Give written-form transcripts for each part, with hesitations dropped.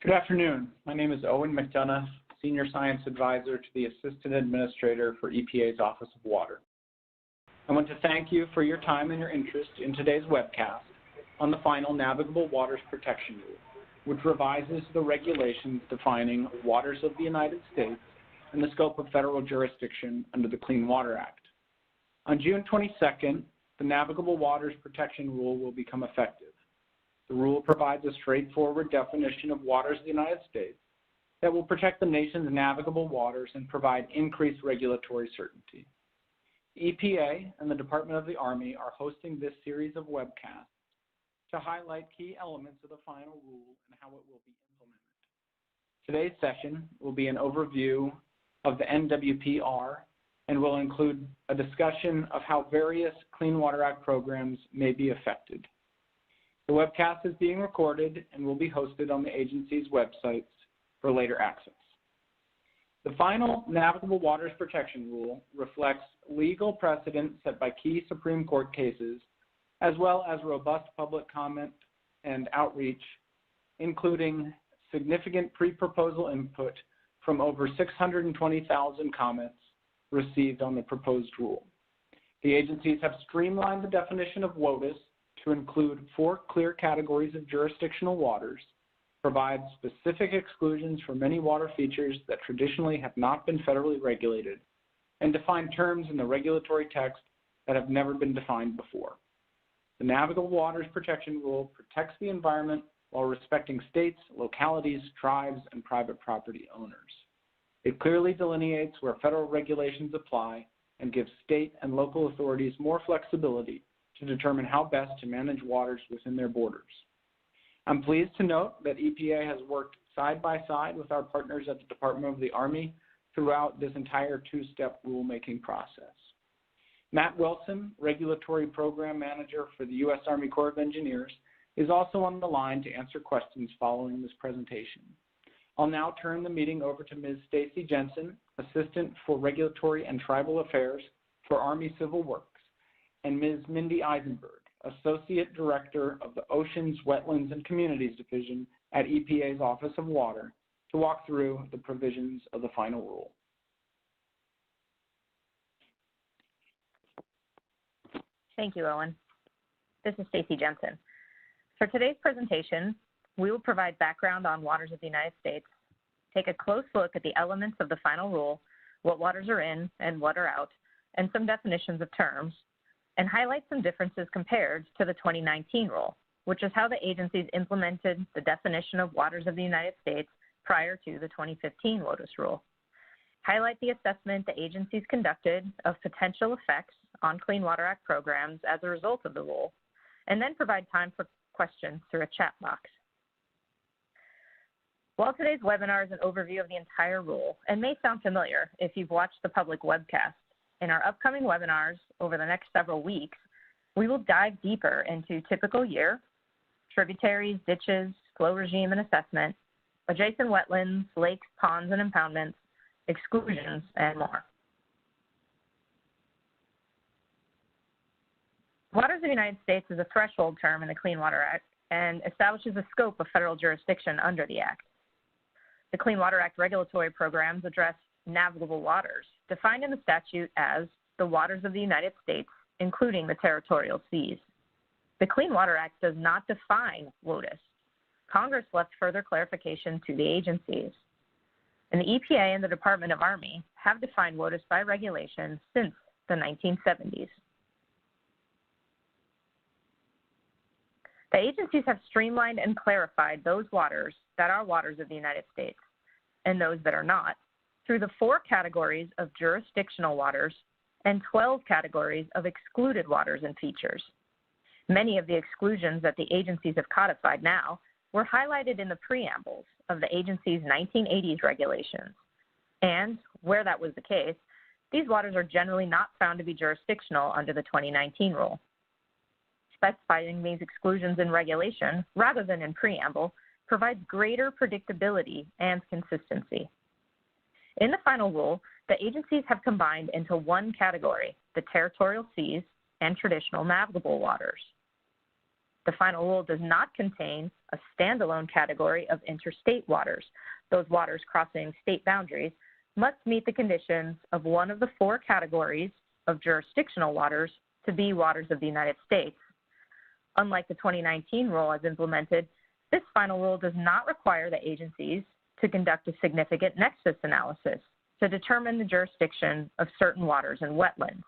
Good afternoon. My name is Owen McDonough, Senior Science Advisor to the Assistant Administrator for EPA's Office of Water. I want to thank you for your time and your interest in today's webcast on the final Navigable Waters Protection Rule, which revises the regulations defining waters of the United States and the scope of federal jurisdiction under the Clean Water Act. On June 22nd, the Navigable Waters Protection Rule will become effective. The rule provides a straightforward definition of waters of the United States that will protect the nation's navigable waters and provide increased regulatory certainty. The EPA and the Department of the Army are hosting this series of webcasts to highlight key elements of the final rule and how it will be implemented. Today's session will be an overview of the NWPR and will include a discussion of how various Clean Water Act programs may be affected. The webcast is being recorded and will be hosted on the agency's websites for later access. The final Navigable Waters Protection Rule reflects legal precedent set by key Supreme Court cases, as well as robust public comment and outreach, including significant pre-proposal input from over 620,000 comments received on the proposed rule. The agencies have streamlined the definition of WOTUS to include 4 clear categories of jurisdictional waters, provide specific exclusions for many water features that traditionally have not been federally regulated, and define terms in the regulatory text that have never been defined before. The Navigable Waters Protection Rule protects the environment while respecting states, localities, tribes, and private property owners. It clearly delineates where federal regulations apply and gives state and local authorities more flexibility to determine how best to manage waters within their borders. I'm pleased to note that EPA has worked side by side with our partners at the Department of the Army throughout this entire 2-step rulemaking process. Matt Wilson, Regulatory Program Manager for the U.S. Army Corps of Engineers, is also on the line to answer questions following this presentation. I'll now turn the meeting over to Ms. Stacey Jensen, Assistant for Regulatory and Tribal Affairs for Army Civil Works, and Ms. Mindy Eisenberg, Associate Director of the Oceans, Wetlands, and Communities Division at EPA's Office of Water, to walk through the provisions of the final rule. Thank you, Owen. This is Stacey Jensen. For today's presentation, we will provide background on waters of the United States, take a close look at the elements of the final rule, what waters are in and what are out, and some definitions of terms, and highlight some differences compared to the 2019 rule, which is how the agencies implemented the definition of waters of the United States prior to the 2015 WOTUS rule. Highlight the assessment the agencies conducted of potential effects on Clean Water Act programs as a result of the rule, and then provide time for questions through a chat box. While today's webinar is an overview of the entire rule and may sound familiar if you've watched the public webcast, in our upcoming webinars over the next several weeks, we will dive deeper into typical year, tributaries, ditches, flow regime and assessment, adjacent wetlands, lakes, ponds and impoundments, exclusions, and more. Waters of the United States is a threshold term in the Clean Water Act and establishes a scope of federal jurisdiction under the Act. The Clean Water Act regulatory programs address navigable waters, defined in the statute as the waters of the United States, including the territorial seas. The Clean Water Act does not define WOTUS. Congress left further clarification to the agencies. And the EPA and the Department of Army have defined WOTUS by regulation since the 1970s. The agencies have streamlined and clarified those waters that are waters of the United States and those that are not through the 4 categories of jurisdictional waters and 12 categories of excluded waters and features. Many of the exclusions that the agencies have codified now were highlighted in the preambles of the agency's 1980s regulations. And where that was the case, these waters are generally not found to be jurisdictional under the 2019 rule. Specifying these exclusions in regulation rather than in preamble provides greater predictability and consistency. In the final rule, the agencies have combined into one category, the territorial seas and traditional navigable waters. The final rule does not contain a standalone category of interstate waters. Those waters crossing state boundaries must meet the conditions of one of the 4 categories of jurisdictional waters to be waters of the United States. Unlike the 2019 rule as implemented, this final rule does not require the agencies to conduct a significant nexus analysis to determine the jurisdiction of certain waters and wetlands.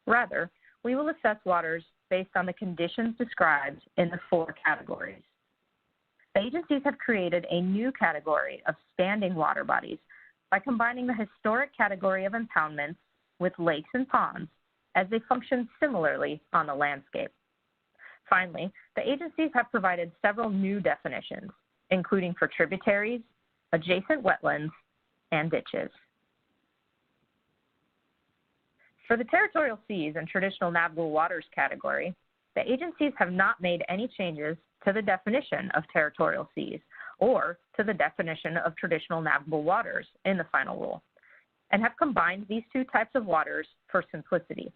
Rather, we will assess waters based on the conditions described in the 4 categories. The agencies have created a new category of standing water bodies by combining the historic category of impoundments with lakes and ponds as they function similarly on the landscape. Finally, the agencies have provided several new definitions, including for tributaries, adjacent wetlands, and ditches. For the territorial seas and traditional navigable waters category, the agencies have not made any changes to the definition of territorial seas or to the definition of traditional navigable waters in the final rule, and have combined these 2 types of waters for simplicity.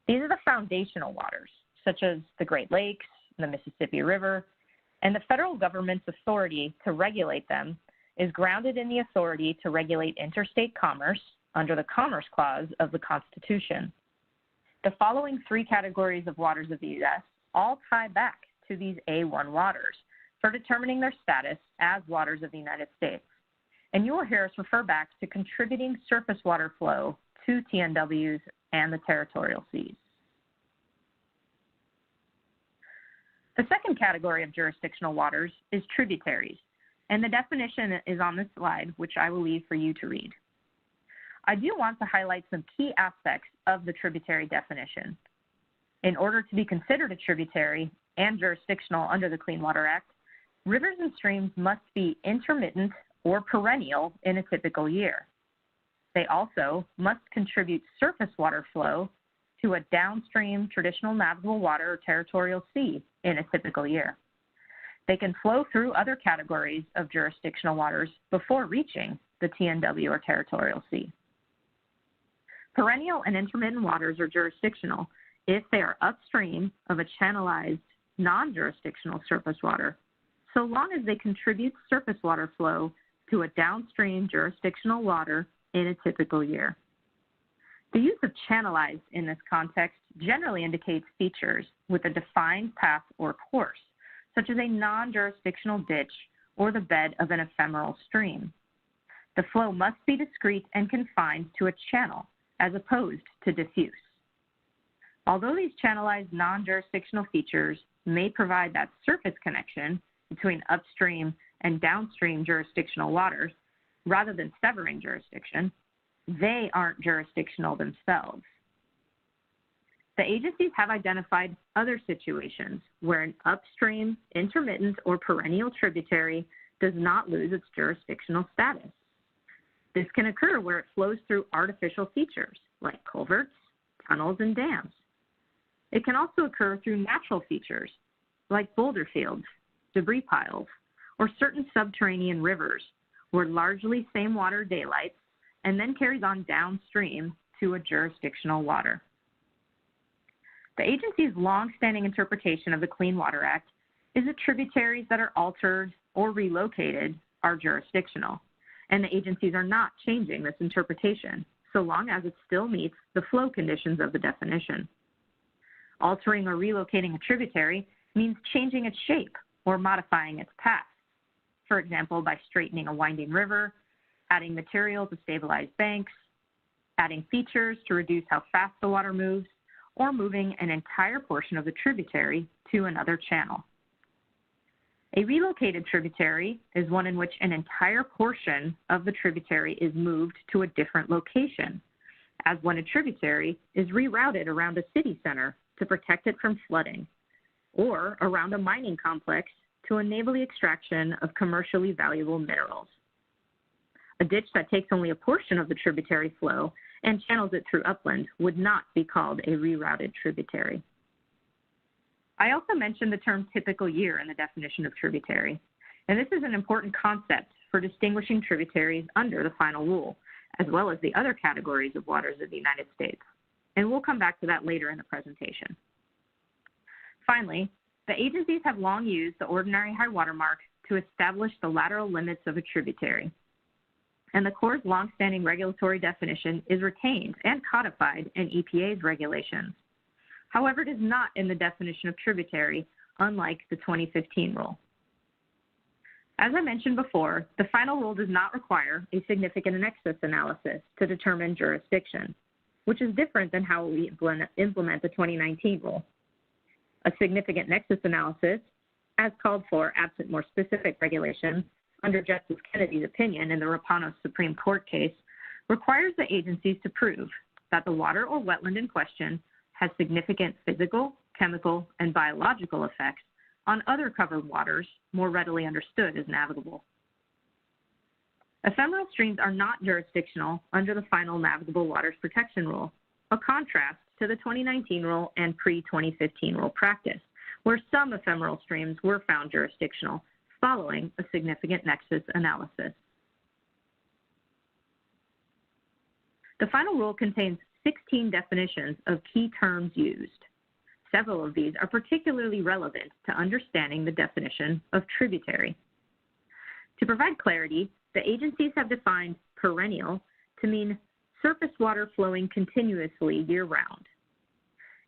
These are the foundational waters, such as the Great Lakes, the Mississippi River, and the federal government's authority to regulate them is grounded in the authority to regulate interstate commerce under the Commerce Clause of the Constitution. The following 3 categories of waters of the U.S. all tie back to these A1 waters for determining their status as waters of the United States. And you will hear us refer back to contributing surface water flow to TNWs and the territorial seas. The second category of jurisdictional waters is tributaries, and the definition is on this slide, which I will leave for you to read. I do want to highlight some key aspects of the tributary definition. In order to be considered a tributary and jurisdictional under the Clean Water Act, rivers and streams must be intermittent or perennial in a typical year. They also must contribute surface water flow to a downstream traditional navigable water or territorial sea in a typical year. They can flow through other categories of jurisdictional waters before reaching the TNW or territorial sea. Perennial and intermittent waters are jurisdictional if they are upstream of a channelized, non-jurisdictional surface water, so long as they contribute surface water flow to a downstream jurisdictional water in a typical year. The use of channelized in this context generally indicates features with a defined path or course, such as a non-jurisdictional ditch or the bed of an ephemeral stream. The flow must be discrete and confined to a channel, as opposed to diffuse. Although these channelized non-jurisdictional features may provide that surface connection between upstream and downstream jurisdictional waters, rather than severing jurisdiction, they aren't jurisdictional themselves. The agencies have identified other situations where an upstream, intermittent, or perennial tributary does not lose its jurisdictional status. This can occur where it flows through artificial features like culverts, tunnels, and dams. It can also occur through natural features like boulder fields, debris piles, or certain subterranean rivers where largely same water daylights and then carries on downstream to a jurisdictional water. The agency's long-standing interpretation of the Clean Water Act is that tributaries that are altered or relocated are jurisdictional, and the agencies are not changing this interpretation so long as it still meets the flow conditions of the definition. Altering or relocating a tributary means changing its shape or modifying its path, for example, by straightening a winding river, adding material to stabilize banks, adding features to reduce how fast the water moves, or moving an entire portion of the tributary to another channel. A relocated tributary is one in which an entire portion of the tributary is moved to a different location, as when a tributary is rerouted around a city center to protect it from flooding, or around a mining complex to enable the extraction of commercially valuable minerals. A ditch that takes only a portion of the tributary flow and channels it through upland would not be called a rerouted tributary. I also mentioned the term typical year in the definition of tributary, and this is an important concept for distinguishing tributaries under the final rule, as well as the other categories of waters of the United States. And we'll come back to that later in the presentation. Finally, The agencies have long used the ordinary high water mark to establish the lateral limits of a tributary, and the Corps' longstanding regulatory definition is retained and codified in EPA's regulations. However, it is not in the definition of tributary, unlike the 2015 rule. As I mentioned before, the final rule does not require a significant nexus analysis to determine jurisdiction, which is different than how we implement the 2019 rule. A significant nexus analysis, as called for absent more specific regulation under Justice Kennedy's opinion in the Rapanos Supreme Court case, requires the agencies to prove that the water or wetland in question has significant physical, chemical, and biological effects on other covered waters more readily understood as navigable. Ephemeral streams are not jurisdictional under the final Navigable Waters Protection Rule, a contrast to the 2019 rule and pre-2015 rule practice, where some ephemeral streams were found jurisdictional following a significant nexus analysis. The final rule contains 16 definitions of key terms used. Several of these are particularly relevant to understanding the definition of tributary. To provide clarity, the agencies have defined perennial to mean surface water flowing continuously year-round,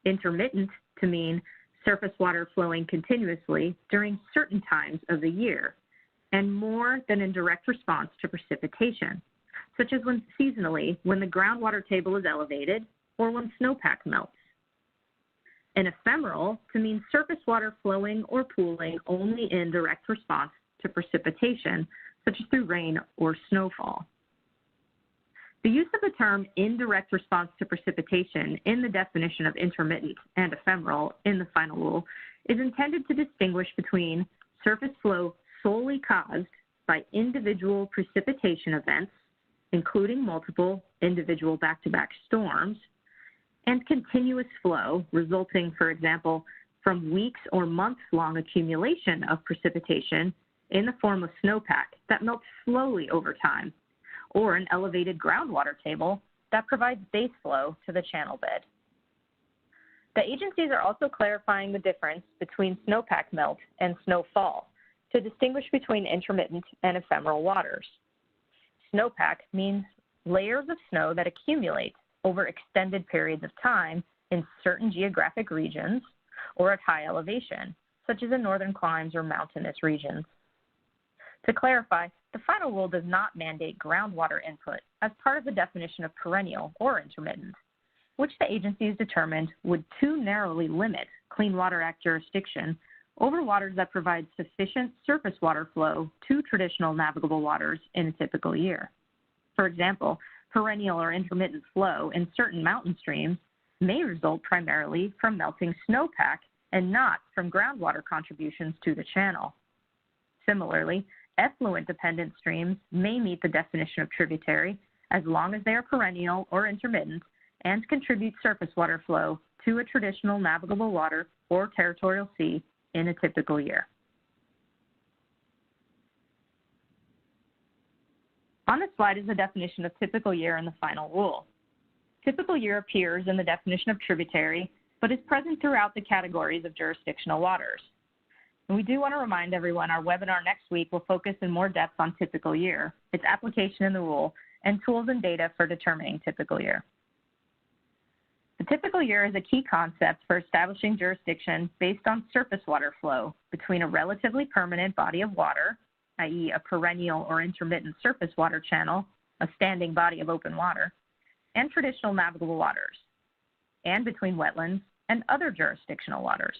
intermittent to mean surface water flowing continuously during certain times of the year, and more than in direct response to precipitation, such as when seasonally when the groundwater table is elevated or when snowpack melts. And ephemeral to mean surface water flowing or pooling only in direct response to precipitation, such as through rain or snowfall. The use of the term indirect response to precipitation in the definition of intermittent and ephemeral in the final rule is intended to distinguish between surface flow solely caused by individual precipitation events, including multiple individual back-to-back storms, and continuous flow resulting, for example, from weeks or months-long accumulation of precipitation in the form of snowpack that melts slowly over time, or an elevated groundwater table that provides base flow to the channel bed. The agencies are also clarifying the difference between snowpack melt and snowfall to distinguish between intermittent and ephemeral waters. Snowpack means layers of snow that accumulate over extended periods of time in certain geographic regions or at high elevation, such as in northern climes or mountainous regions. To clarify, the final rule does not mandate groundwater input as part of the definition of perennial or intermittent, which the agencies determined would too narrowly limit Clean Water Act jurisdiction over waters that provide sufficient surface water flow to traditional navigable waters in a typical year. For example, perennial or intermittent flow in certain mountain streams may result primarily from melting snowpack and not from groundwater contributions to the channel. Similarly, effluent-dependent streams may meet the definition of tributary as long as they are perennial or intermittent and contribute surface water flow to a traditional navigable water or territorial sea in a typical year. On this slide is the definition of typical year in the final rule. Typical year appears in the definition of tributary, but is present throughout the categories of jurisdictional waters. And we do want to remind everyone our webinar next week will focus in more depth on typical year, its application in the rule, and tools and data for determining typical year. The typical year is a key concept for establishing jurisdiction based on surface water flow between a relatively permanent body of water, i.e. a perennial or intermittent surface water channel, a standing body of open water, and traditional navigable waters, and between wetlands and other jurisdictional waters.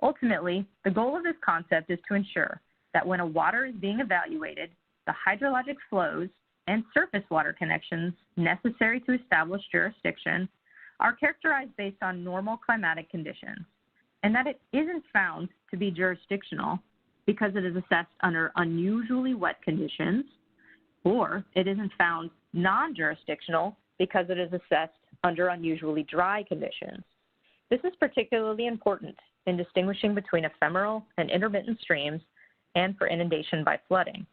Ultimately, the goal of this concept is to ensure that when a water is being evaluated, the hydrologic flows and surface water connections necessary to establish jurisdiction are characterized based on normal climatic conditions, and that it isn't found to be jurisdictional because it is assessed under unusually wet conditions, or it isn't found non-jurisdictional because it is assessed under unusually dry conditions. This is particularly important in distinguishing between ephemeral and intermittent streams and for inundation by flooding.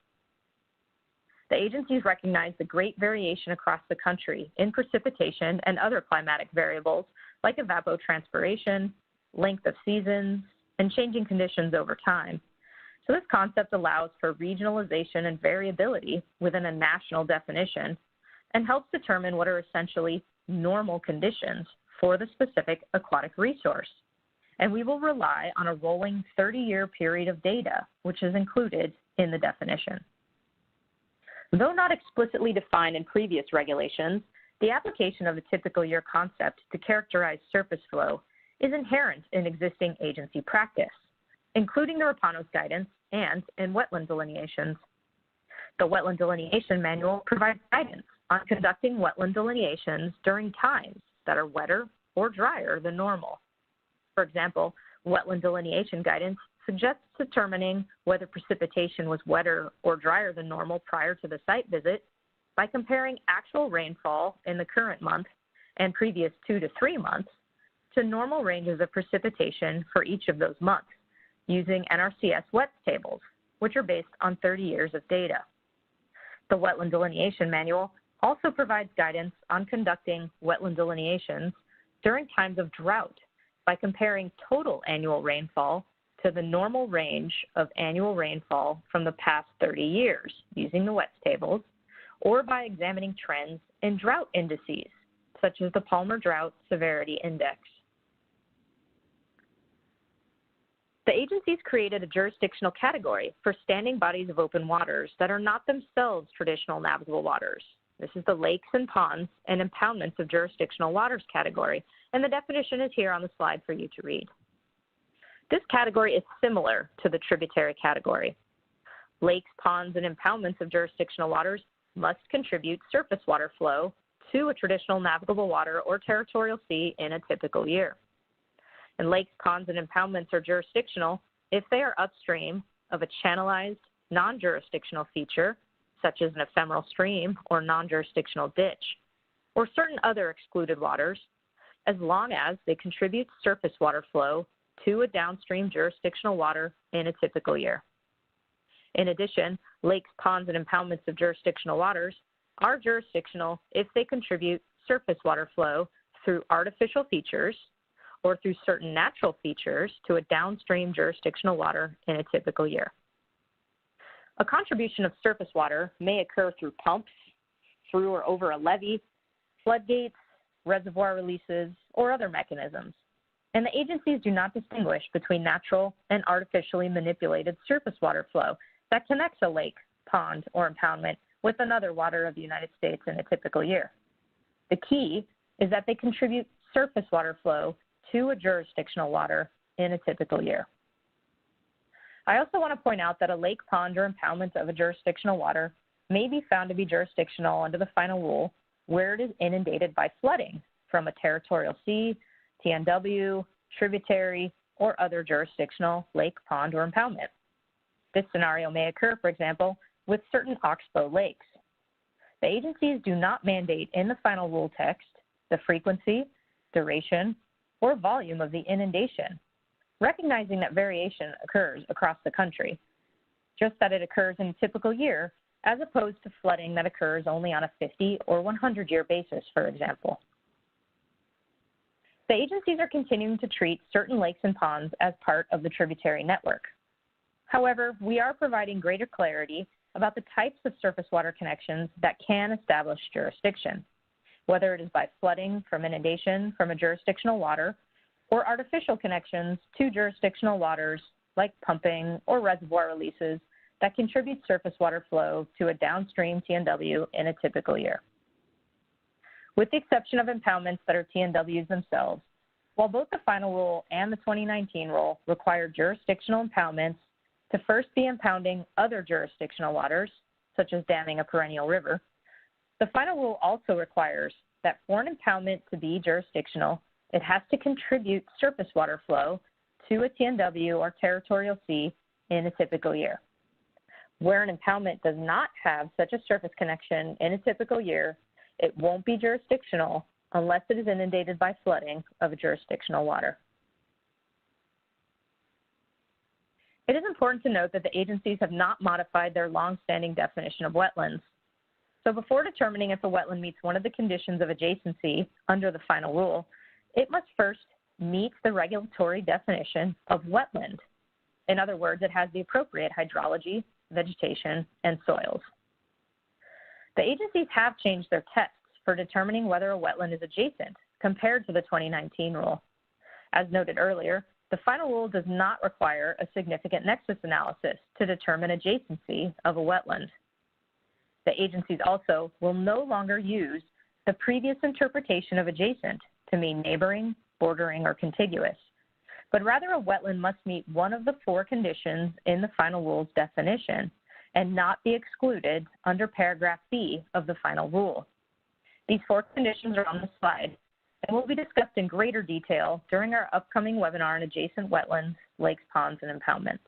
The agencies recognize the great variation across the country in precipitation and other climatic variables like evapotranspiration, length of seasons, and changing conditions over time. So this concept allows for regionalization and variability within a national definition and helps determine what are essentially normal conditions for the specific aquatic resource. And we will rely on a rolling 30-year period of data, which is included in the definition. Though not explicitly defined in previous regulations, the application of the typical year concept to characterize surface flow is inherent in existing agency practice, including the Rapanos guidance and in wetland delineations. The Wetland Delineation Manual provides guidance on conducting wetland delineations during times that are wetter or drier than normal. For example, wetland delineation guidance suggests determining whether precipitation was wetter or drier than normal prior to the site visit by comparing actual rainfall in the current month and previous 2 to 3 months to normal ranges of precipitation for each of those months using NRCS WETS tables, which are based on 30 years of data. The Wetland Delineation Manual also provides guidance on conducting wetland delineations during times of drought by comparing total annual rainfall to the normal range of annual rainfall from the past 30 years using the WETS tables, or by examining trends in drought indices, such as the Palmer Drought Severity Index. The agencies created a jurisdictional category for standing bodies of open waters that are not themselves traditional navigable waters. This is the lakes and ponds and impoundments of jurisdictional waters category, and the definition is here on the slide for you to read. This category is similar to the tributary category. Lakes, ponds, and impoundments of jurisdictional waters must contribute surface water flow to a traditional navigable water or territorial sea in a typical year. And lakes, ponds, and impoundments are jurisdictional if they are upstream of a channelized, non-jurisdictional feature, such as an ephemeral stream or non-jurisdictional ditch, or certain other excluded waters, as long as they contribute surface water flow to a downstream jurisdictional water in a typical year. In addition, lakes, ponds, and impoundments of jurisdictional waters are jurisdictional if they contribute surface water flow through artificial features or through certain natural features to a downstream jurisdictional water in a typical year. A contribution of surface water may occur through pumps, through or over a levee, floodgates, reservoir releases, or other mechanisms. And the agencies do not distinguish between natural and artificially manipulated surface water flow that connects a lake, pond, or impoundment with another water of the United States in a typical year. The key is that they contribute surface water flow to a jurisdictional water in a typical year. I also want to point out that a lake, pond, or impoundment of a jurisdictional water may be found to be jurisdictional under the final rule where it is inundated by flooding from a territorial sea, TNW, tributary, or other jurisdictional lake, pond, or impoundment. This scenario may occur, for example, with certain oxbow lakes. The agencies do not mandate in the final rule text the frequency, duration, or volume of the inundation, recognizing that variation occurs across the country, just that it occurs in a typical year as opposed to flooding that occurs only on a 50 or 100-year basis, for example. The agencies are continuing to treat certain lakes and ponds as part of the tributary network. However, we are providing greater clarity about the types of surface water connections that can establish jurisdiction, whether it is by flooding from inundation from a jurisdictional water or artificial connections to jurisdictional waters like pumping or reservoir releases that contribute surface water flow to a downstream TNW in a typical year. With the exception of impoundments that are TNWs themselves, while both the final rule and the 2019 rule require jurisdictional impoundments to first be impounding other jurisdictional waters, such as damming a perennial river, the final rule also requires that for an impoundment to be jurisdictional, it has to contribute surface water flow to a TNW or territorial sea in a typical year. Where an impoundment does not have such a surface connection in a typical year, it won't be jurisdictional unless it is inundated by flooding of a jurisdictional water. It is important to note that the agencies have not modified their long-standing definition of wetlands. So before determining if a wetland meets one of the conditions of adjacency under the final rule, it must first meets the regulatory definition of wetland. In other words, it has the appropriate hydrology, vegetation, and soils. The agencies have changed their tests for determining whether a wetland is adjacent compared to the 2019 rule. As noted earlier, the final rule does not require a significant nexus analysis to determine adjacency of a wetland. The agencies also will no longer use the previous interpretation of adjacent to mean neighboring, bordering, or contiguous, but rather a wetland must meet one of the 4 conditions in the final rule's definition and not be excluded under paragraph B of the final rule. These 4 conditions are on the slide and will be discussed in greater detail during our upcoming webinar on adjacent wetlands, lakes, ponds, and impoundments.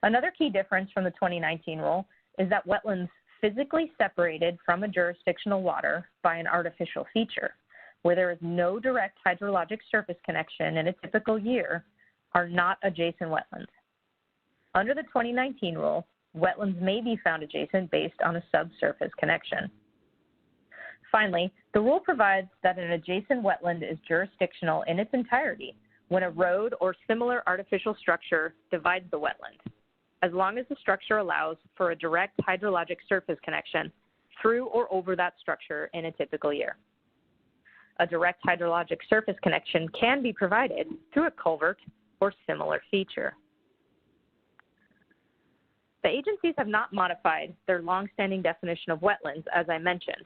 Another key difference from the 2019 rule is that wetlands physically separated from a jurisdictional water by an artificial feature, where there is no direct hydrologic surface connection in a typical year, are not adjacent wetlands. Under the 2019 rule, wetlands may be found adjacent based on a subsurface connection. Finally, the rule provides that an adjacent wetland is jurisdictional in its entirety when a road or similar artificial structure divides the wetland, as long as the structure allows for a direct hydrologic surface connection through or over that structure in a typical year. A direct hydrologic surface connection can be provided through a culvert or similar feature. The agencies have not modified their longstanding definition of wetlands, as I mentioned.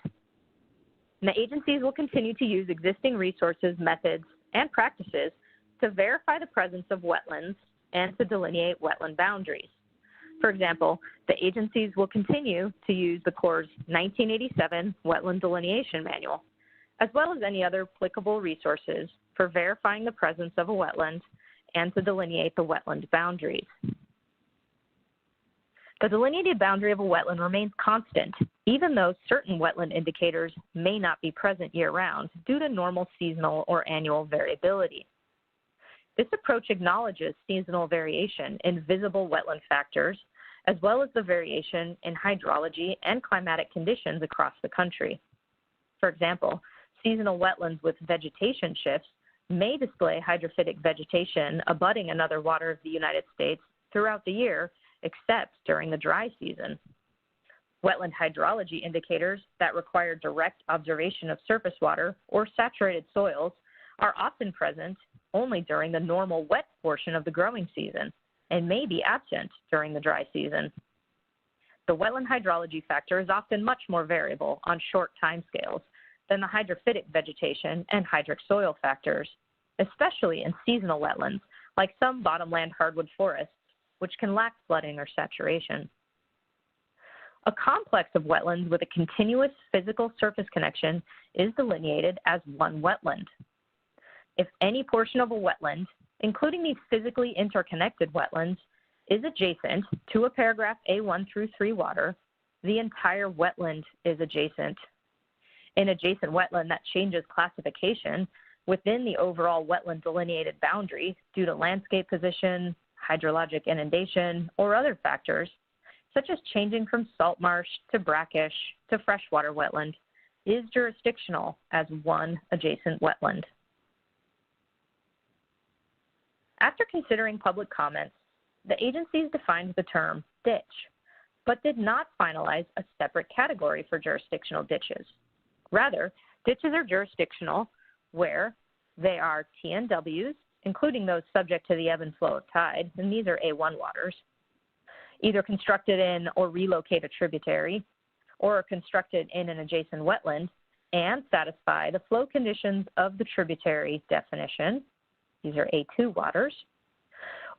And the agencies will continue to use existing resources, methods, and practices to verify the presence of wetlands and to delineate wetland boundaries. For example, the agencies will continue to use the Corps' 1987 Wetland Delineation Manual, as well as any other applicable resources for verifying the presence of a wetland and to delineate the wetland boundaries. The delineated boundary of a wetland remains constant, even though certain wetland indicators may not be present year-round due to normal seasonal or annual variability. This approach acknowledges seasonal variation in visible wetland factors, as well as the variation in hydrology and climatic conditions across the country. For example, seasonal wetlands with vegetation shifts may display hydrophytic vegetation abutting another water of the United States throughout the year, except during the dry season. Wetland hydrology indicators that require direct observation of surface water or saturated soils are often present only during the normal wet portion of the growing season and may be absent during the dry season. The wetland hydrology factor is often much more variable on short timescales than the hydrophytic vegetation and hydric soil factors, especially in seasonal wetlands like some bottomland hardwood forests, which can lack flooding or saturation. A complex of wetlands with a continuous physical surface connection is delineated as one wetland. If any portion of a wetland, including these physically interconnected wetlands, is adjacent to a paragraph A1 through 3 water, the entire wetland is adjacent. An adjacent wetland that changes classification within the overall wetland delineated boundary due to landscape position, hydrologic inundation, or other factors, such as changing from salt marsh to brackish to freshwater wetland, is jurisdictional as one adjacent wetland. After considering public comments, the agencies defined the term ditch, but did not finalize a separate category for jurisdictional ditches. Rather, ditches are jurisdictional where they are TNWs, including those subject to the ebb and flow of tide, and these are A1 waters, either constructed in or relocate a tributary, or are constructed in an adjacent wetland and satisfy the flow conditions of the tributary definition, these are A2 waters,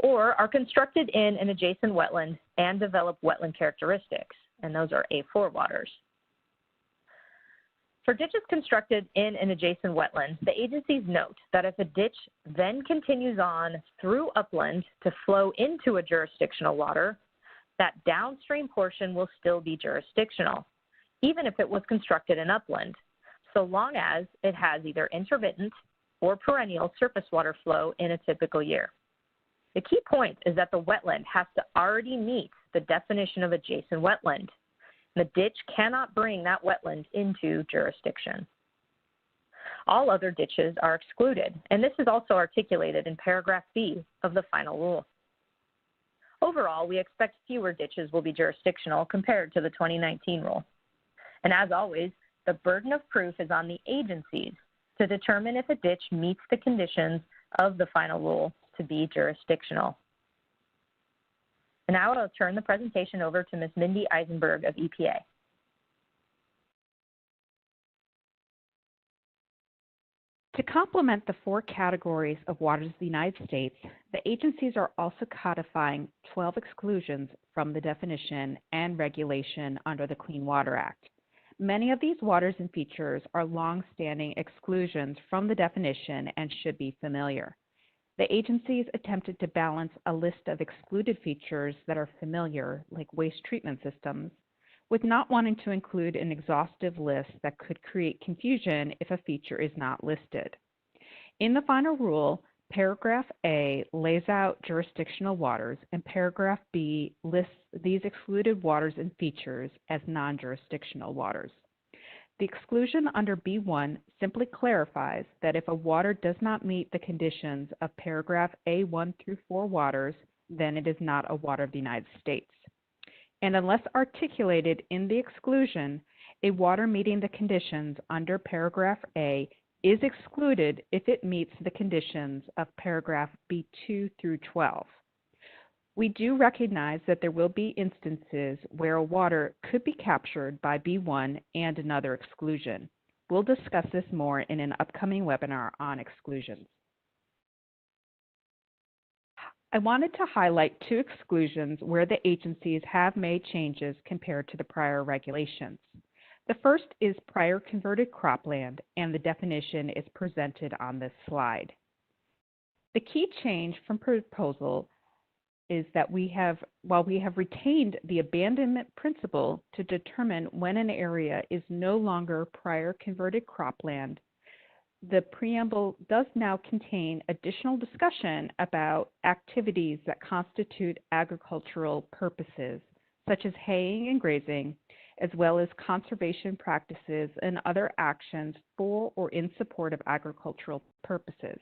or are constructed in an adjacent wetland and develop wetland characteristics, and those are A4 waters. For ditches constructed in an adjacent wetland, the agencies note that if a ditch then continues on through upland to flow into a jurisdictional water, that downstream portion will still be jurisdictional, even if it was constructed in upland, so long as it has either intermittent or perennial surface water flow in a typical year. The key point is that the wetland has to already meet the definition of adjacent wetland. The ditch cannot bring that wetland into jurisdiction. All other ditches are excluded, and this is also articulated in paragraph B of the final rule. Overall, we expect fewer ditches will be jurisdictional compared to the 2019 rule. And as always, the burden of proof is on the agencies to determine if a ditch meets the conditions of the final rule to be jurisdictional. And now I'll turn the presentation over to Ms. Mindy Eisenberg of EPA. To complement the 4 categories of waters of the United States, the agencies are also codifying 12 exclusions from the definition and regulation under the Clean Water Act. Many of these waters and features are long-standing exclusions from the definition and should be familiar. The agencies attempted to balance a list of excluded features that are familiar, like waste treatment systems, with not wanting to include an exhaustive list that could create confusion if a feature is not listed. In the final rule, paragraph A lays out jurisdictional waters, and paragraph B lists these excluded waters and features as non-jurisdictional waters. The exclusion under B1 simply clarifies that if a water does not meet the conditions of paragraph A1 through 4 waters, then it is not a water of the United States. And unless articulated in the exclusion, a water meeting the conditions under paragraph A is excluded if it meets the conditions of paragraph B2 through 12. We do recognize that there will be instances where a water could be captured by B1 and another exclusion. We'll discuss this more in an upcoming webinar on exclusions. I wanted to highlight 2 exclusions where the agencies have made changes compared to the prior regulations. The first is prior converted cropland, and the definition is presented on this slide. The key change from proposal is that while we have retained the abandonment principle to determine when an area is no longer prior converted cropland, the preamble does now contain additional discussion about activities that constitute agricultural purposes, such as haying and grazing, as well as conservation practices and other actions for or in support of agricultural purposes.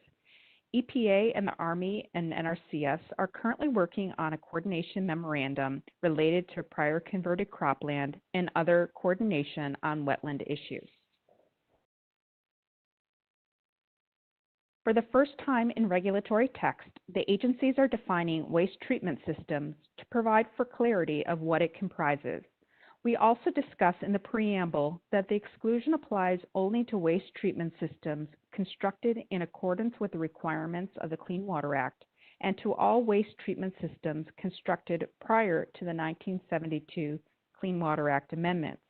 EPA and the Army and NRCS are currently working on a coordination memorandum related to prior converted cropland and other coordination on wetland issues. For the first time in regulatory text, the agencies are defining waste treatment systems to provide for clarity of what it comprises. We also discuss in the preamble that the exclusion applies only to waste treatment systems constructed in accordance with the requirements of the Clean Water Act and to all waste treatment systems constructed prior to the 1972 Clean Water Act amendments.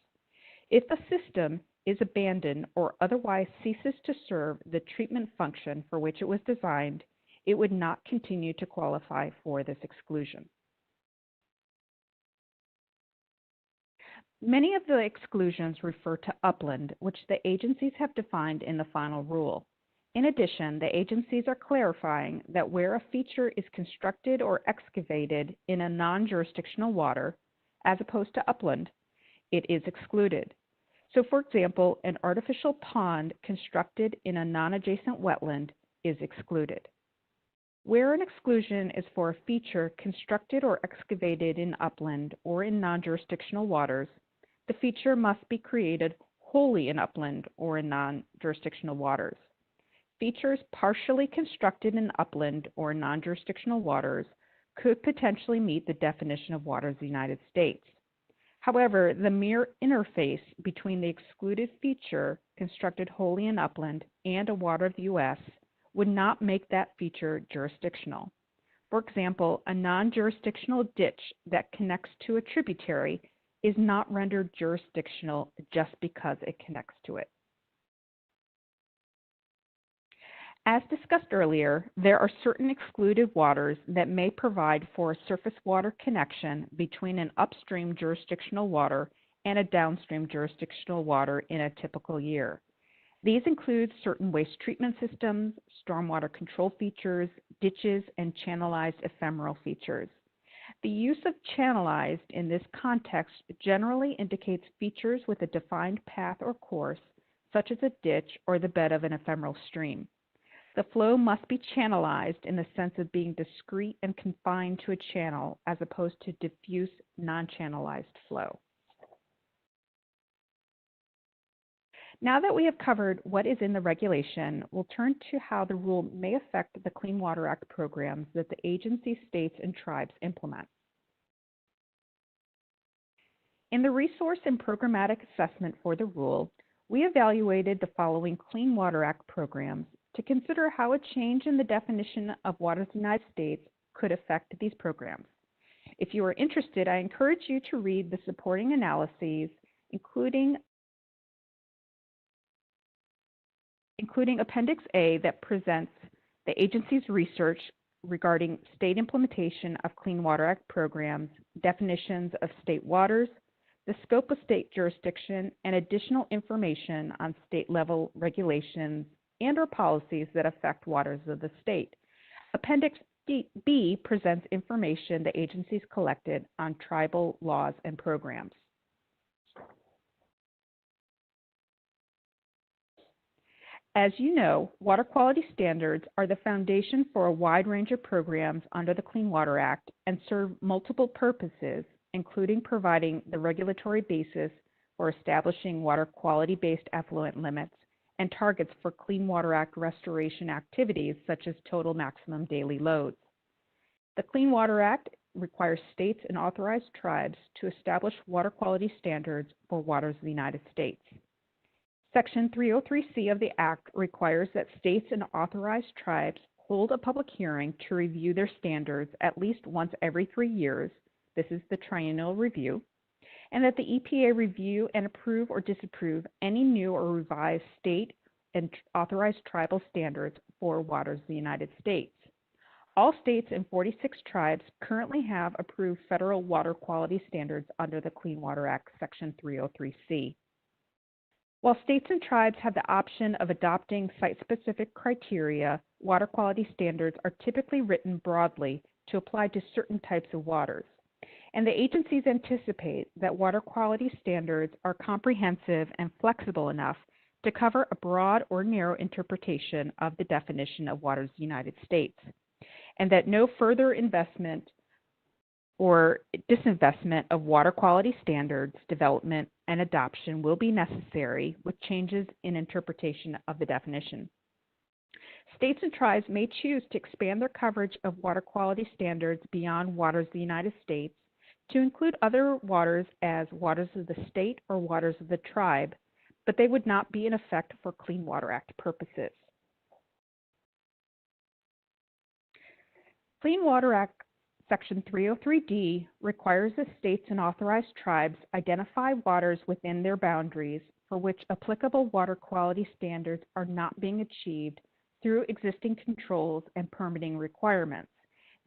If the system is abandoned or otherwise ceases to serve the treatment function for which it was designed, it would not continue to qualify for this exclusion. Many of the exclusions refer to upland, which the agencies have defined in the final rule. In addition, the agencies are clarifying that where a feature is constructed or excavated in a non-jurisdictional water, as opposed to upland, it is excluded. So, for example, an artificial pond constructed in a non-adjacent wetland is excluded. Where an exclusion is for a feature constructed or excavated in upland or in non-jurisdictional waters, the feature must be created wholly in upland or in non-jurisdictional waters. Features partially constructed in upland or non-jurisdictional waters could potentially meet the definition of waters of the United States. However, the mere interface between the excluded feature constructed wholly in upland and a water of the U.S. would not make that feature jurisdictional. For example, a non-jurisdictional ditch that connects to a tributary is not rendered jurisdictional just because it connects to it. As discussed earlier, there are certain excluded waters that may provide for a surface water connection between an upstream jurisdictional water and a downstream jurisdictional water in a typical year. These include certain waste treatment systems, stormwater control features, ditches, and channelized ephemeral features. The use of channelized in this context generally indicates features with a defined path or course, such as a ditch or the bed of an ephemeral stream. The flow must be channelized in the sense of being discrete and confined to a channel as opposed to diffuse, non-channelized flow. Now that we have covered what is in the regulation, we'll turn to how the rule may affect the Clean Water Act programs that the agency, states, and tribes implement. In the resource and programmatic assessment for the rule, we evaluated the following Clean Water Act programs to consider how a change in the definition of waters in the United States could affect these programs. If you are interested, I encourage you to read the supporting analyses, including Appendix A that presents the agency's research regarding state implementation of Clean Water Act programs, definitions of state waters, the scope of state jurisdiction, and additional information on state-level regulations and/or policies that affect waters of the state. Appendix B presents information the agencies collected on tribal laws and programs. As you know, water quality standards are the foundation for a wide range of programs under the Clean Water Act and serve multiple purposes, including providing the regulatory basis for establishing water quality-based effluent limits and targets for Clean Water Act restoration activities such as total maximum daily loads. The Clean Water Act requires states and authorized tribes to establish water quality standards for waters of the United States. Section 303C of the Act requires that states and authorized tribes hold a public hearing to review their standards at least once every 3 years. This is the triennial review, and that the EPA review and approve or disapprove any new or revised state and authorized tribal standards for waters of the United States. All states and 46 tribes currently have approved federal water quality standards under the Clean Water Act, Section 303C. While states and tribes have the option of adopting site-specific criteria, water quality standards are typically written broadly to apply to certain types of waters. And the agencies anticipate that water quality standards are comprehensive and flexible enough to cover a broad or narrow interpretation of the definition of waters of the United States, and that no further investment or disinvestment of water quality standards development and adoption will be necessary with changes in interpretation of the definition. States and tribes may choose to expand their coverage of water quality standards beyond waters of the United States to include other waters as waters of the state or waters of the tribe, but they would not be in effect for Clean Water Act purposes. Clean Water Act Section 303D requires that states and authorized tribes identify waters within their boundaries for which applicable water quality standards are not being achieved through existing controls and permitting requirements.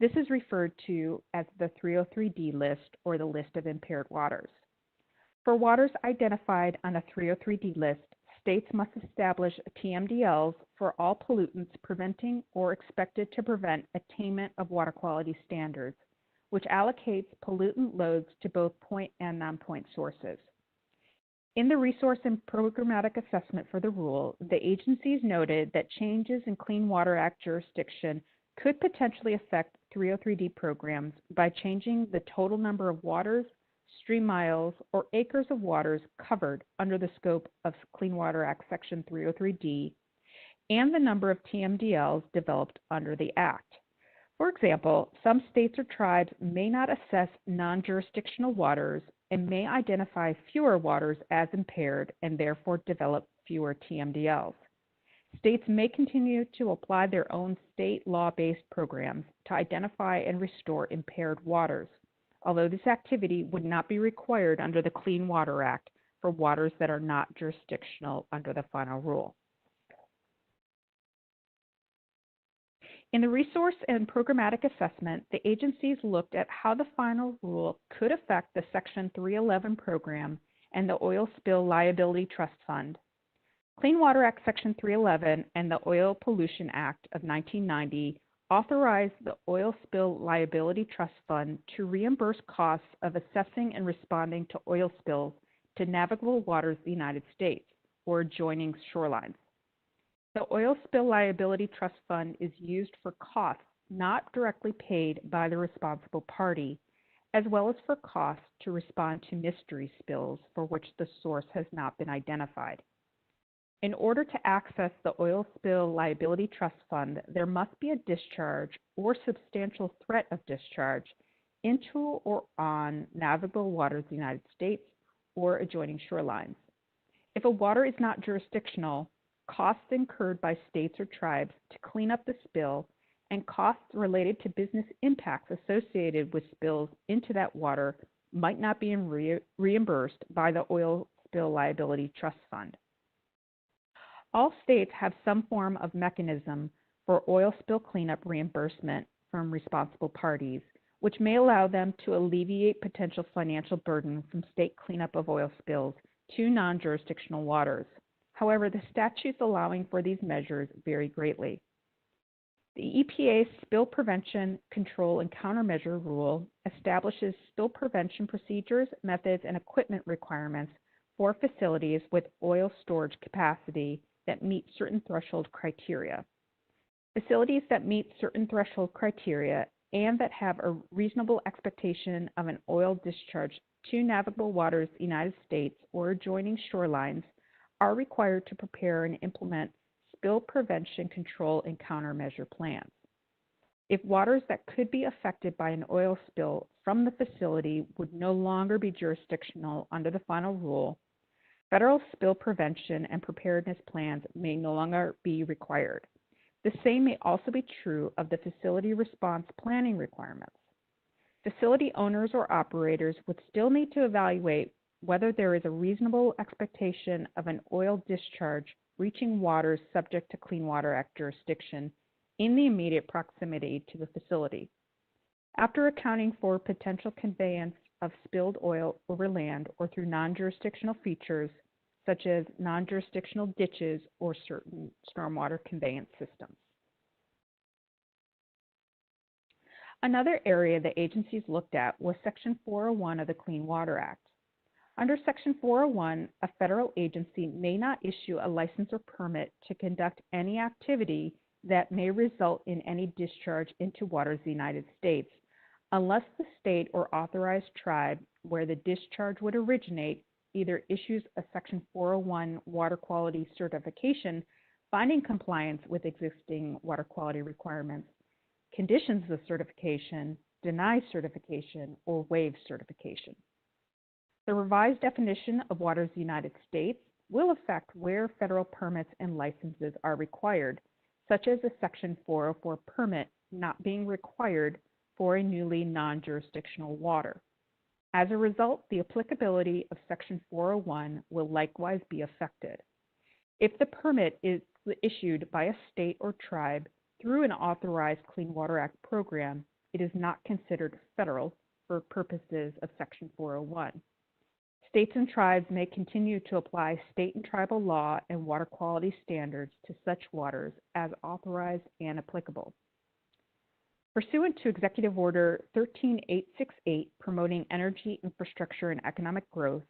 This is referred to as the 303D list or the list of impaired waters. For waters identified on a 303D list, states must establish TMDLs for all pollutants preventing or expected to prevent attainment of water quality standards, which allocates pollutant loads to both point and non-point sources. In the resource and programmatic assessment for the rule, the agencies noted that changes in Clean Water Act jurisdiction could potentially affect 303D programs by changing the total number of waters, stream miles, or acres of waters covered under the scope of Clean Water Act Section 303D and the number of TMDLs developed under the Act. For example, some states or tribes may not assess non-jurisdictional waters and may identify fewer waters as impaired and therefore develop fewer TMDLs. States may continue to apply their own state law-based programs to identify and restore impaired waters, although this activity would not be required under the Clean Water Act for waters that are not jurisdictional under the final rule. In the resource and programmatic assessment, the agencies looked at how the final rule could affect the Section 311 program and the Oil Spill Liability Trust Fund. Clean Water Act Section 311 and the Oil Pollution Act of 1990 authorized the Oil Spill Liability Trust Fund to reimburse costs of assessing and responding to oil spills to navigable waters of the United States, or adjoining shorelines. The Oil Spill Liability Trust Fund is used for costs not directly paid by the responsible party, as well as for costs to respond to mystery spills for which the source has not been identified. In order to access the Oil Spill Liability Trust Fund, there must be a discharge or substantial threat of discharge into or on navigable waters of the United States or adjoining shorelines. If a water is not jurisdictional, costs incurred by states or tribes to clean up the spill and costs related to business impacts associated with spills into that water might not be reimbursed by the Oil Spill Liability Trust Fund. All states have some form of mechanism for oil spill cleanup reimbursement from responsible parties, which may allow them to alleviate potential financial burden from state cleanup of oil spills to non-jurisdictional waters. However, the statutes allowing for these measures vary greatly. The EPA's Spill Prevention, Control, and Countermeasure Rule establishes spill prevention procedures, methods, and equipment requirements for facilities with oil storage capacity that meet certain threshold criteria. Facilities that meet certain threshold criteria and that have a reasonable expectation of an oil discharge to navigable waters of the United States or adjoining shorelines are required to prepare and implement spill prevention, control, and countermeasure plans. If waters that could be affected by an oil spill from the facility would no longer be jurisdictional under the final rule, federal spill prevention and preparedness plans may no longer be required. The same may also be true of the facility response planning requirements. Facility owners or operators would still need to evaluate whether there is a reasonable expectation of an oil discharge reaching waters subject to Clean Water Act jurisdiction in the immediate proximity to the facility. After accounting for potential conveyance of spilled oil over land or through non-jurisdictional features, such as non-jurisdictional ditches or certain stormwater conveyance systems. Another area the agencies looked at was Section 401 of the Clean Water Act. Under Section 401, a federal agency may not issue a license or permit to conduct any activity that may result in any discharge into waters of the United States, unless the state or authorized tribe where the discharge would originate either issues a Section 401 water quality certification finding compliance with existing water quality requirements, conditions the certification, denies certification, or waives certification. The revised definition of waters of the United States will affect where federal permits and licenses are required, such as a Section 404 permit not being required for a newly non-jurisdictional water. As a result, the applicability of Section 401 will likewise be affected. If the permit is issued by a state or tribe through an authorized Clean Water Act program, it is not considered federal for purposes of Section 401. States and tribes may continue to apply state and tribal law and water quality standards to such waters as authorized and applicable. Pursuant to Executive Order 13868, Promoting Energy Infrastructure and Economic Growth,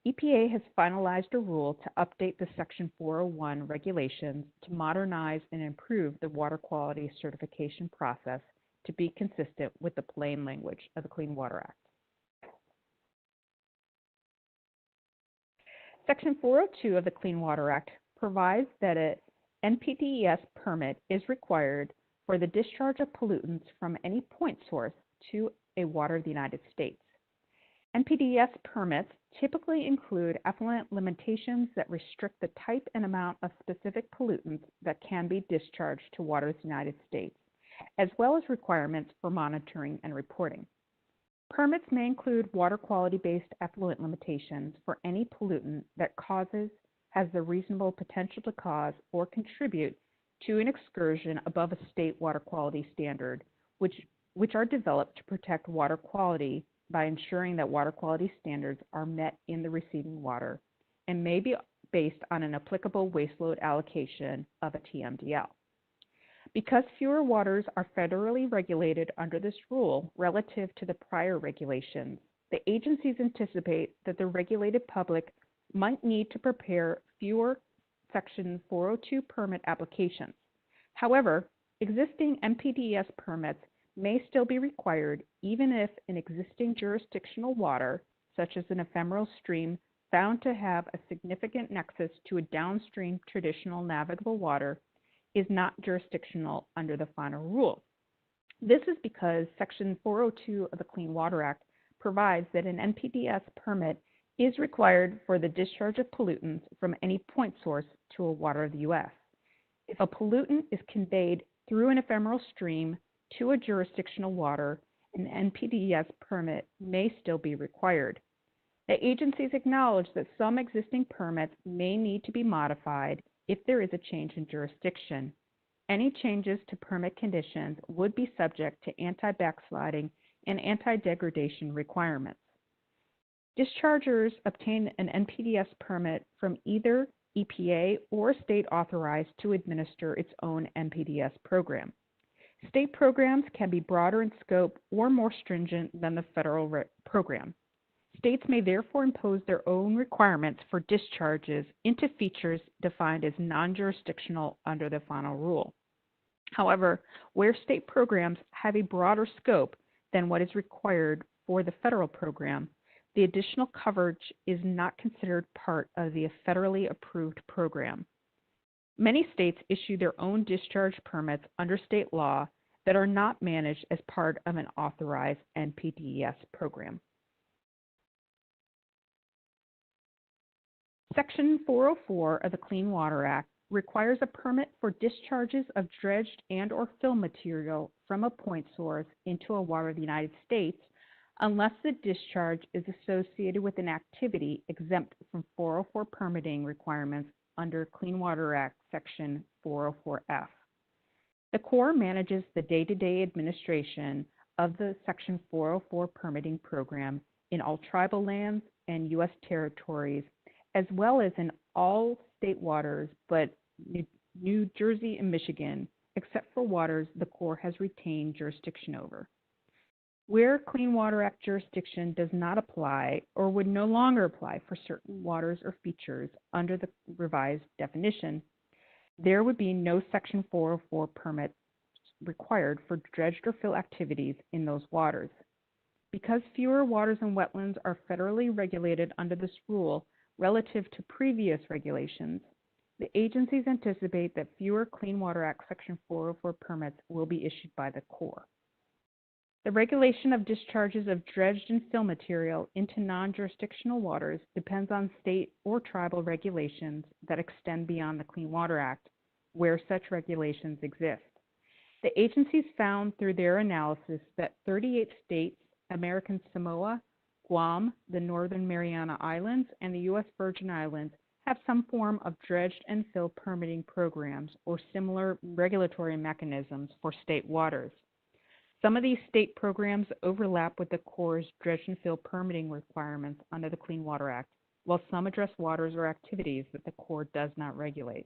EPA has finalized a rule to update the Section 401 regulations to modernize and improve the water quality certification process to be consistent with the plain language of the Clean Water Act. Section 402 of the Clean Water Act provides that an NPDES permit is required for the discharge of pollutants from any point source to a water of the United States. NPDES permits typically include effluent limitations that restrict the type and amount of specific pollutants that can be discharged to waters of the United States, as well as requirements for monitoring and reporting. Permits may include water quality-based effluent limitations for any pollutant that has the reasonable potential to cause or contribute to an excursion above a state water quality standard, which are developed to protect water quality by ensuring that water quality standards are met in the receiving water and may be based on an applicable waste load allocation of a TMDL. Because fewer waters are federally regulated under this rule relative to the prior regulations, the agencies anticipate that the regulated public might need to prepare fewer Section 402 permit applications. However, existing NPDES permits may still be required even if an existing jurisdictional water, such as an ephemeral stream found to have a significant nexus to a downstream traditional navigable water, is not jurisdictional under the final rule. This is because Section 402 of the Clean Water Act provides that an NPDES permit is required for the discharge of pollutants from any point source to a water of the U.S. If a pollutant is conveyed through an ephemeral stream to a jurisdictional water, an NPDES permit may still be required. The agencies acknowledge that some existing permits may need to be modified if there is a change in jurisdiction. Any changes to permit conditions would be subject to anti-backsliding and anti-degradation requirements. Dischargers obtain an NPDES permit from either EPA or a state authorized to administer its own NPDES program. State programs can be broader in scope or more stringent than the federal program. States may therefore impose their own requirements for discharges into features defined as non-jurisdictional under the final rule. However, where state programs have a broader scope than what is required for the federal program, the additional coverage is not considered part of the federally approved program. Many states issue their own discharge permits under state law that are not managed as part of an authorized NPDES program. Section 404 of the Clean Water Act requires a permit for discharges of dredged and/or fill material from a point source into a water of the United States unless the discharge is associated with an activity exempt from 404 permitting requirements under Clean Water Act Section 404F. The Corps manages the day-to-day administration of the Section 404 permitting program in all tribal lands and U.S. territories, as well as in all state waters but New Jersey and Michigan, except for waters the Corps has retained jurisdiction over. Where Clean Water Act jurisdiction does not apply or would no longer apply for certain waters or features under the revised definition, there would be no Section 404 permit required for dredged or fill activities in those waters. Because fewer waters and wetlands are federally regulated under this rule relative to previous regulations, the agencies anticipate that fewer Clean Water Act Section 404 permits will be issued by the Corps. The regulation of discharges of dredged and fill material into non-jurisdictional waters depends on state or tribal regulations that extend beyond the Clean Water Act, where such regulations exist. The agencies found through their analysis that 38 states, American Samoa, Guam, the Northern Mariana Islands, and the U.S. Virgin Islands have some form of dredged and fill permitting programs or similar regulatory mechanisms for state waters. Some of these state programs overlap with the Corps' dredge and fill permitting requirements under the Clean Water Act, while some address waters or activities that the Corps does not regulate.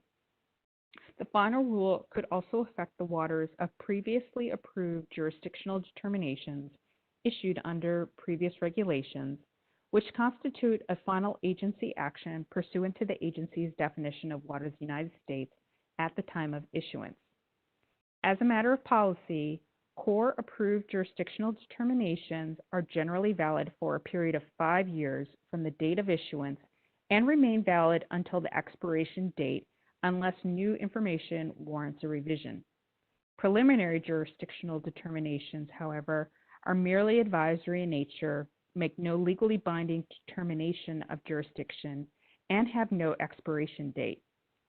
The final rule could also affect the waters of previously approved jurisdictional determinations issued under previous regulations, which constitute a final agency action pursuant to the agency's definition of waters of the United States at the time of issuance. As a matter of policy, Corps-approved jurisdictional determinations are generally valid for a period of 5 years from the date of issuance and remain valid until the expiration date unless new information warrants a revision. Preliminary jurisdictional determinations, however, are merely advisory in nature, make no legally binding determination of jurisdiction, and have no expiration date.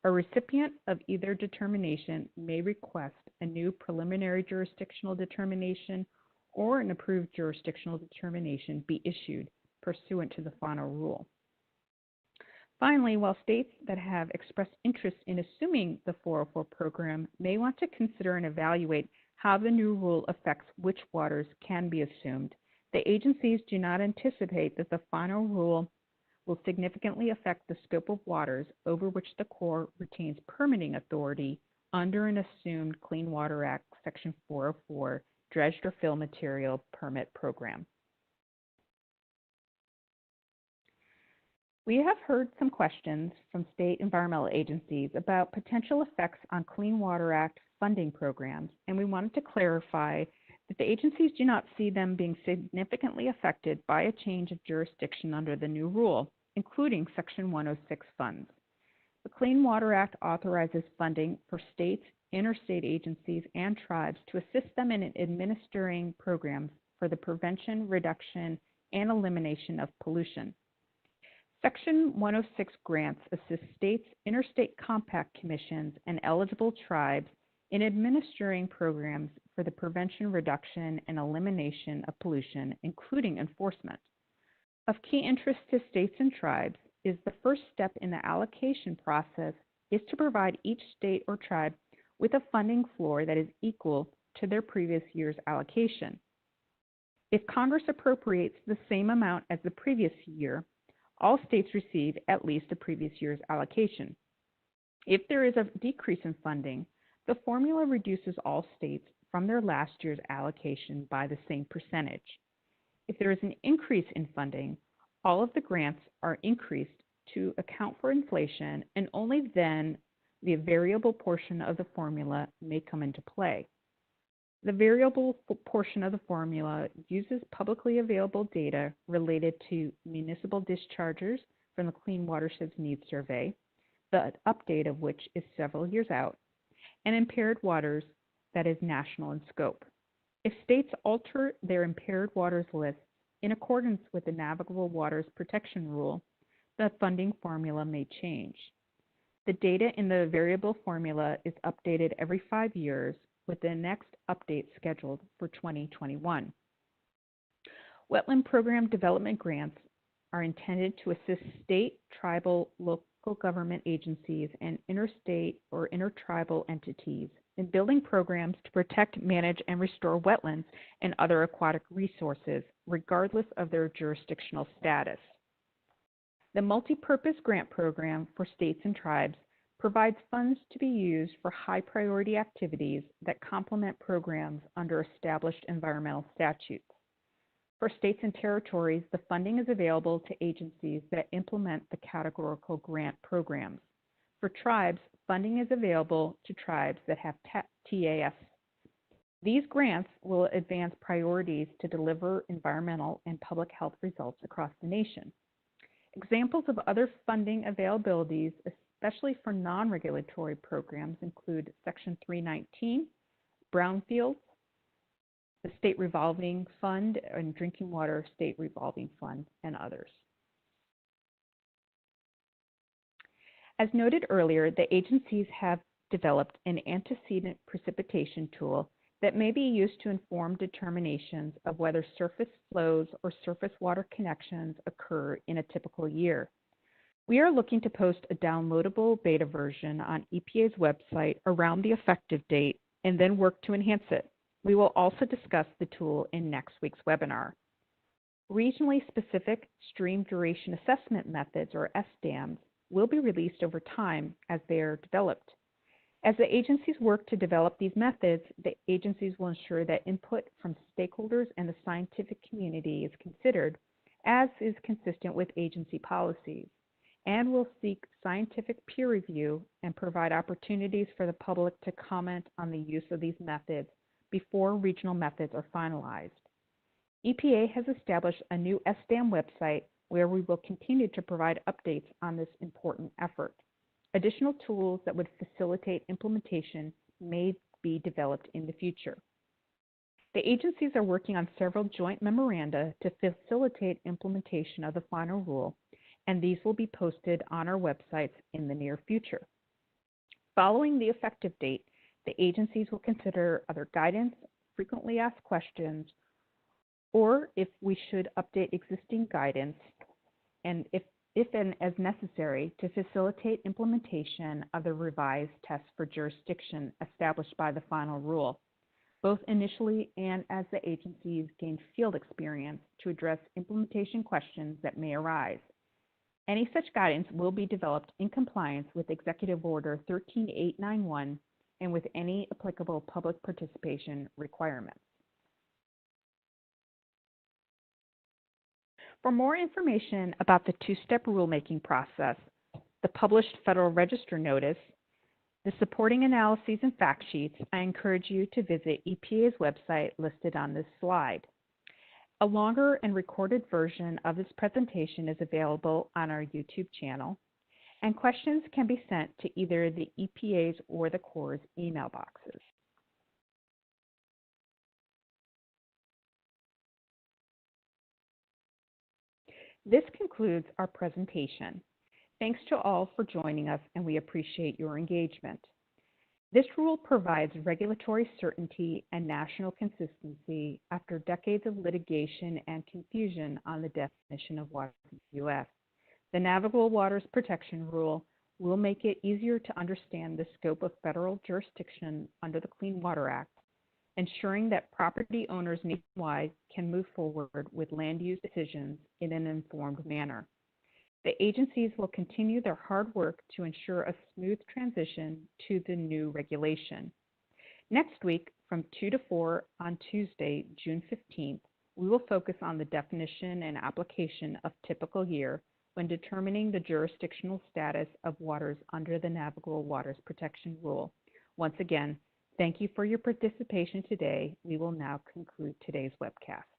A recipient of either determination may request a new preliminary jurisdictional determination or an approved jurisdictional determination be issued pursuant to the final rule. Finally, while states that have expressed interest in assuming the 404 program may want to consider and evaluate how the new rule affects which waters can be assumed, the agencies do not anticipate that the final rule will significantly affect the scope of waters over which the Corps retains permitting authority under an assumed Clean Water Act Section 404 dredged or fill material permit program. We have heard some questions from state environmental agencies about potential effects on Clean Water Act funding programs, and we wanted to clarify that the agencies do not see them being significantly affected by a change of jurisdiction under the new rule, including Section 106 funds. The Clean Water Act authorizes funding for states, interstate agencies, and tribes to assist them in administering programs for the prevention, reduction, and elimination of pollution. Section 106 grants assist states, interstate compact commissions, and eligible tribes in administering programs for the prevention, reduction, and elimination of pollution, including enforcement. Of key interest to states and tribes is the first step in the allocation process is to provide each state or tribe with a funding floor that is equal to their previous year's allocation. If Congress appropriates the same amount as the previous year, all states receive at least the previous year's allocation. If there is a decrease in funding, the formula reduces all states from their last year's allocation by the same percentage. If there is an increase in funding, all of the grants are increased to account for inflation, and only then the variable portion of the formula may come into play. The variable portion of the formula uses publicly available data related to municipal discharges from the Clean Watersheds Needs Survey, the update of which is several years out, and impaired waters that is national in scope. If states alter their impaired waters lists in accordance with the Navigable Waters Protection Rule, the funding formula may change. The data in the variable formula is updated every 5 years, with the next update scheduled for 2021. Wetland Program Development grants are intended to assist state, tribal, local government agencies, and interstate or intertribal entities in building programs to protect, manage, and restore wetlands and other aquatic resources, regardless of their jurisdictional status. The Multipurpose Grant Program for states and tribes provides funds to be used for high-priority activities that complement programs under established environmental statutes. For states and territories, the funding is available to agencies that implement the categorical grant programs. For tribes, funding is available to tribes that have TAFs. These grants will advance priorities to deliver environmental and public health results across the nation. Examples of other funding availabilities, especially for non-regulatory programs, include Section 319, Brownfields, the State Revolving Fund, and Drinking Water State Revolving Fund, and others. As noted earlier, the agencies have developed an antecedent precipitation tool that may be used to inform determinations of whether surface flows or surface water connections occur in a typical year. We are looking to post a downloadable beta version on EPA's website around the effective date and then work to enhance it. We will also discuss the tool in next week's webinar. Regionally specific stream duration assessment methods, or SDAMs, will be released over time as they are developed. As the agencies work to develop these methods, the agencies will ensure that input from stakeholders and the scientific community is considered, as is consistent with agency policies, and will seek scientific peer review and provide opportunities for the public to comment on the use of these methods before regional methods are finalized. EPA has established a new SDAM website where we will continue to provide updates on this important effort. Additional tools that would facilitate implementation may be developed in the future. The agencies are working on several joint memoranda to facilitate implementation of the final rule, and these will be posted on our websites in the near future. Following the effective date, the agencies will consider other guidance, frequently asked questions, or if we should update existing guidance, and if and as necessary, to facilitate implementation of the revised test for jurisdiction established by the final rule, both initially and as the agencies gain field experience to address implementation questions that may arise. Any such guidance will be developed in compliance with Executive Order 13891 and with any applicable public participation requirements. For more information about the two-step rulemaking process, the published Federal Register notice, the supporting analyses and fact sheets, I encourage you to visit EPA's website listed on this slide. A longer and recorded version of this presentation is available on our YouTube channel, and questions can be sent to either the EPA's or the Corps' email boxes. This concludes our presentation. Thanks to all for joining us, and we appreciate your engagement. This rule provides regulatory certainty and national consistency after decades of litigation and confusion on the definition of water in the U.S. The Navigable Waters Protection Rule will make it easier to understand the scope of federal jurisdiction under the Clean Water Act, ensuring that property owners nationwide can move forward with land use decisions in an informed manner. The agencies will continue their hard work to ensure a smooth transition to the new regulation. Next week, from 2 to 4 on Tuesday, June 15th, we will focus on the definition and application of typical year when determining the jurisdictional status of waters under the Navigable Waters Protection Rule. Once again, thank you for your participation today. We will now conclude today's webcast.